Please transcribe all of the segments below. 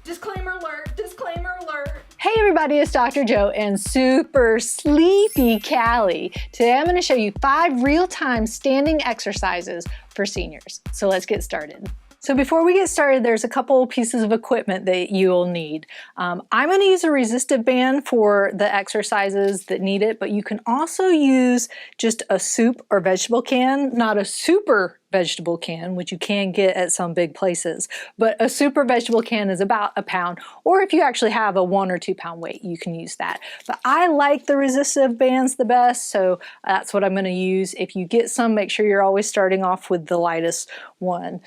Disclaimer alert, disclaimer alert. Hey everybody, it's Dr. Jo and super sleepy Callie. Today I'm going to show you 5 real-time standing exercises for seniors. So let's get started. So before we get started, there's a couple pieces of equipment that you'll need. I'm going to use a resistive band for the exercises that need it, but you can also use just a soup or vegetable can, not a super vegetable can, which you can get at some big places, but a super vegetable can is about a pound, or if you actually have a 1 or 2 pound weight, you can use that. But I like the resistive bands the best, so that's what I'm going to use. If you get some, make sure you're always starting off with the lightest one.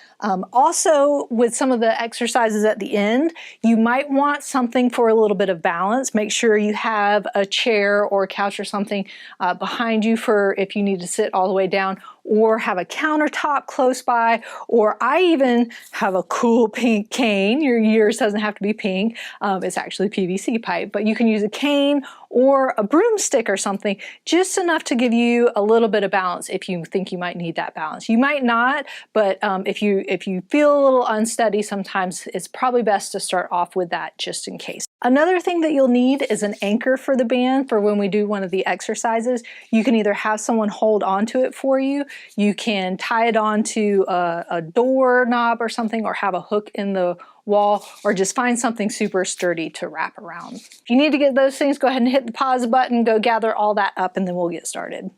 Also, with some of the exercises at the end, you might want something for a little bit of balance. Make sure you have a chair or a couch or something behind you for if you need to sit all the way down, or have a countertop close by, or I even have a cool pink cane. Yours doesn't have to be pink, it's actually PVC pipe, but you can use a cane or a broomstick or something, just enough to give you a little bit of balance if you think you might need that balance. You might not, but if you feel a little unsteady sometimes, it's probably best to start off with that just in case. Another thing that you'll need is an anchor for the band for when we do one of the exercises. You can either have someone hold onto it for you, you can tie it onto a door knob or something, or have a hook in the wall, or just find something super sturdy to wrap around. If you need to get those things, go ahead and hit the pause button, go gather all that up, and then we'll get started.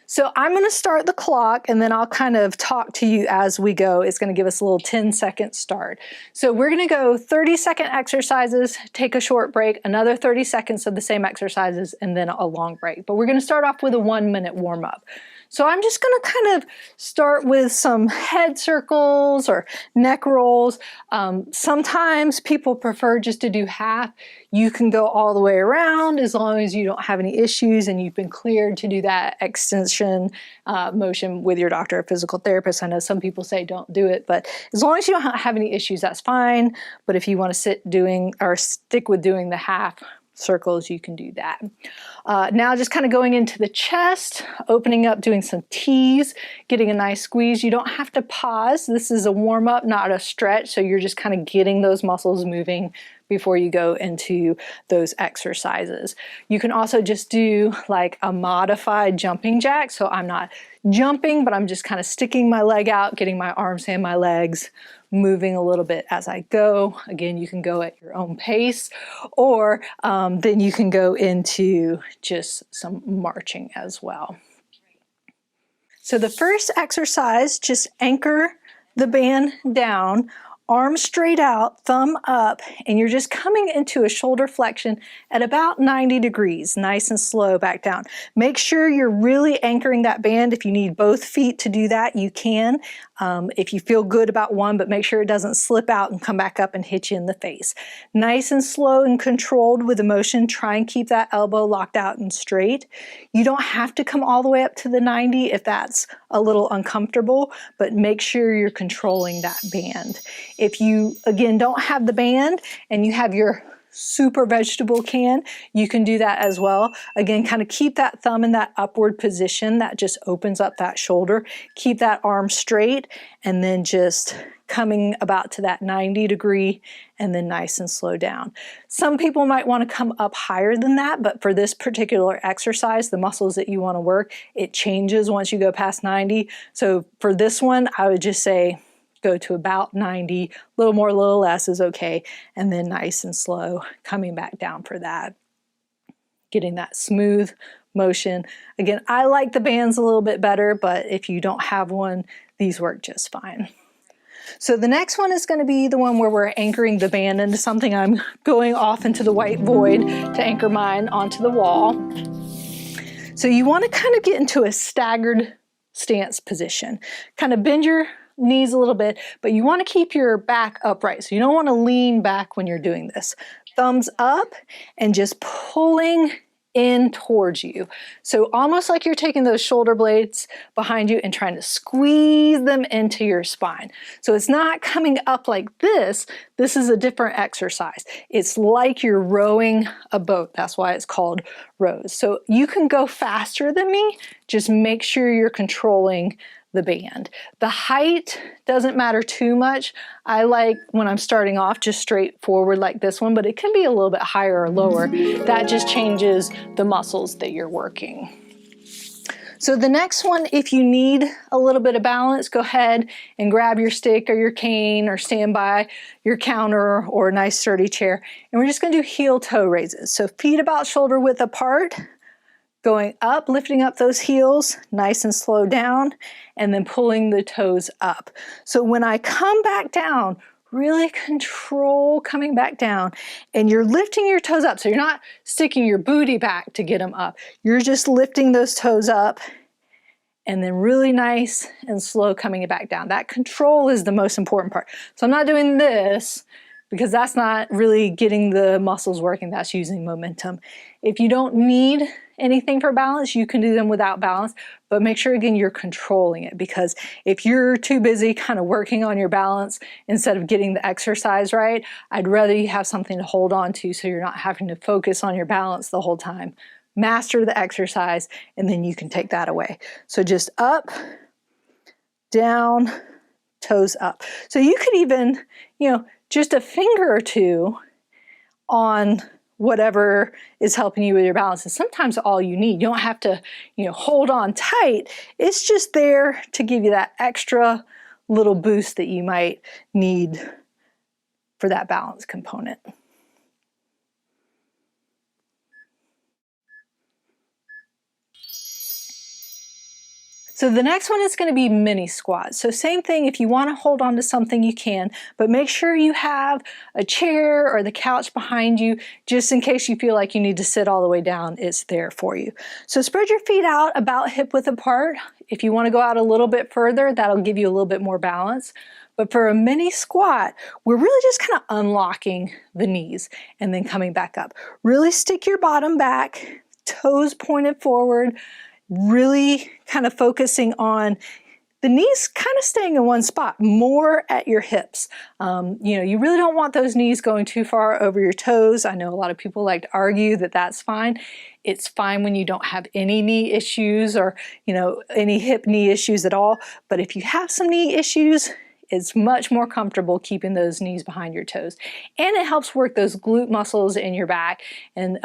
So I'm going to start the clock and then I'll kind of talk to you as we go. It's going to give us a little 10-second start. So we're going to go 30-second exercises, take a short break, another 30 seconds of the same exercises, and then a long break. But we're going to start off with a 1-minute warm-up. So I'm just going to kind of start with some head circles or neck rolls. Sometimes people prefer just to do half. You can go all the way around as long as you don't have any issues and you've been cleared to do that extension motion with your doctor or physical therapist. I know some people say don't do it, but as long as you don't have any issues, that's fine. But if you want to stick with doing the half circles, you can do that. Now just kind of going into the chest, opening up, doing some T's, getting a nice squeeze. You don't have to pause. This is a warm up, not a stretch. So you're just kind of getting those muscles moving before you go into those exercises. You can also just do like a modified jumping jack. So I'm not jumping, but I'm just kind of sticking my leg out, getting my arms and my legs moving a little bit as I go. Again, you can go at your own pace, or then you can go into just some marching as well. So the first exercise, just anchor the band down, arms straight out, thumb up, and you're just coming into a shoulder flexion at about 90 degrees, nice and slow back down. Make sure you're really anchoring that band. If you need both feet to do that, you can. If you feel good about one, but make sure it doesn't slip out and come back up and hit you in the face. Nice and slow and controlled with the motion. Try and keep that elbow locked out and straight. You don't have to come all the way up to the 90 if that's a little uncomfortable, but make sure you're controlling that band. If you, again, don't have the band and you have your super vegetable can, you can do that as well. Again, kind of keep that thumb in that upward position. That just opens up that shoulder. Keep that arm straight and then just coming about to that 90 degree and then nice and slow down. Some people might want to come up higher than that, but for this particular exercise, the muscles that you want to work, it changes once you go past 90. So for this one, I would just say go to about 90, a little more, a little less is okay, and then nice and slow coming back down for that. Getting that smooth motion. Again, I like the bands a little bit better, but if you don't have one, these work just fine. So the next one is going to be the one where we're anchoring the band into something. I'm going off into the white void to anchor mine onto the wall. So you want to kind of get into a staggered stance position. Kind of bend your knees a little bit, but you want to keep your back upright. So you don't want to lean back when you're doing this. Thumbs up and just pulling in towards you. So almost like you're taking those shoulder blades behind you and trying to squeeze them into your spine. So it's not coming up like this. This is a different exercise. It's like you're rowing a boat. That's why it's called rows. So you can go faster than me. Just make sure you're controlling the band. The height doesn't matter too much. I like when I'm starting off just straight forward like this one, but it can be a little bit higher or lower. That just changes the muscles that you're working. So the next one, if you need a little bit of balance, go ahead and grab your stick or your cane or stand by your counter or a nice sturdy chair. And we're just gonna do heel toe raises. So feet about shoulder width apart, going up, lifting up those heels, nice and slow down, and then pulling the toes up. So when I come back down, really control coming back down, and you're lifting your toes up. So you're not sticking your booty back to get them up. You're just lifting those toes up and then really nice and slow coming back down. That control is the most important part. So I'm not doing this because that's not really getting the muscles working, that's using momentum. If you don't need anything for balance, you can do them without balance, but make sure again you're controlling it, because if you're too busy kind of working on your balance instead of getting the exercise right, I'd rather you have something to hold on to so you're not having to focus on your balance the whole time. Master the exercise and then you can take that away. So just up, down, toes up. So you could even, just a finger or two on whatever is helping you with your balance is sometimes all you need. You don't have to, hold on tight. It's just there to give you that extra little boost that you might need for that balance component. So the next one is going to be mini squats. So same thing, if you want to hold on to something you can, but make sure you have a chair or the couch behind you just in case you feel like you need to sit all the way down, it's there for you. So spread your feet out about hip width apart. If you want to go out a little bit further, that'll give you a little bit more balance. But for a mini squat, we're really just kind of unlocking the knees and then coming back up. Really stick your bottom back, toes pointed forward, really kind of focusing on the knees kind of staying in one spot, more at your hips. You really don't want those knees going too far over your toes. I know a lot of people like to argue that that's fine. It's fine when you don't have any knee issues or, any hip knee issues at all. But if you have some knee issues, it's much more comfortable keeping those knees behind your toes. And it helps work those glute muscles in your back and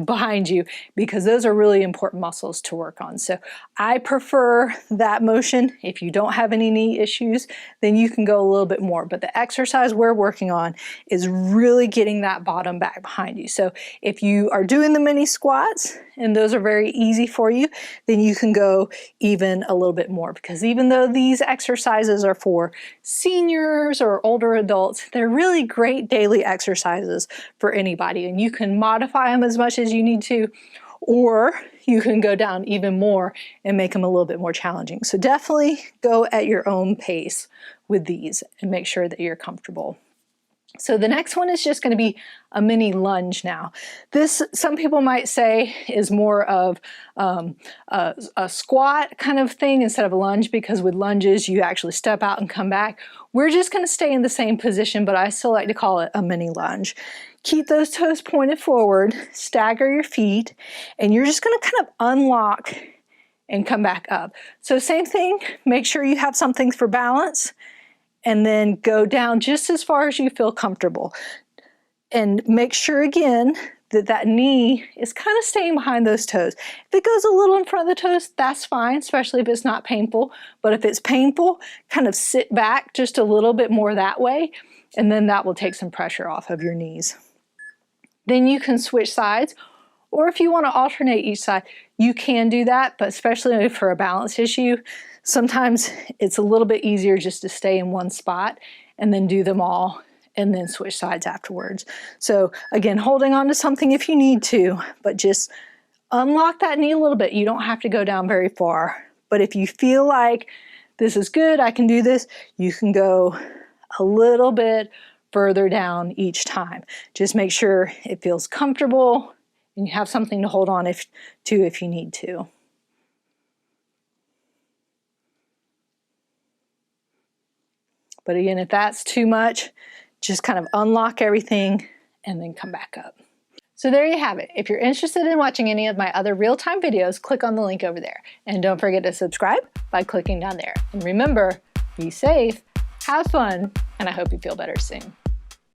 behind you, because those are really important muscles to work on. So I prefer that motion. If you don't have any knee issues, then you can go a little bit more. But the exercise we're working on is really getting that bottom back behind you. So if you are doing the mini squats, and those are very easy for you, then you can go even a little bit more, because even though these exercises are for seniors or older adults, they're really great daily exercises for anybody, and you can modify them as much as you need to, or you can go down even more and make them a little bit more challenging. So definitely go at your own pace with these and make sure that you're comfortable. So the next one is just going to be a mini lunge now. This, some people might say, is more of a squat kind of thing instead of a lunge, because with lunges you actually step out and come back. We're just going to stay in the same position, but I still like to call it a mini lunge. Keep those toes pointed forward, stagger your feet, and you're just going to kind of unlock and come back up. So same thing, make sure you have something for balance, and then go down just as far as you feel comfortable. And make sure again that that knee is kind of staying behind those toes. If it goes a little in front of the toes, that's fine, especially if it's not painful. But if it's painful, kind of sit back just a little bit more that way, and then that will take some pressure off of your knees. Then you can switch sides, or if you want to alternate each side, you can do that, but especially for a balance issue, sometimes it's a little bit easier just to stay in one spot and then do them all and then switch sides afterwards. So again, holding on to something if you need to, but just unlock that knee a little bit. You don't have to go down very far. But if you feel like this is good, I can do this, you can go a little bit further down each time. Just make sure it feels comfortable and you have something to hold on to if you need to. But again, if that's too much, just kind of unlock everything and then come back up. So there you have it. If you're interested in watching any of my other real-time videos, click on the link over there. And don't forget to subscribe by clicking down there. And remember, be safe, have fun, and I hope you feel better soon.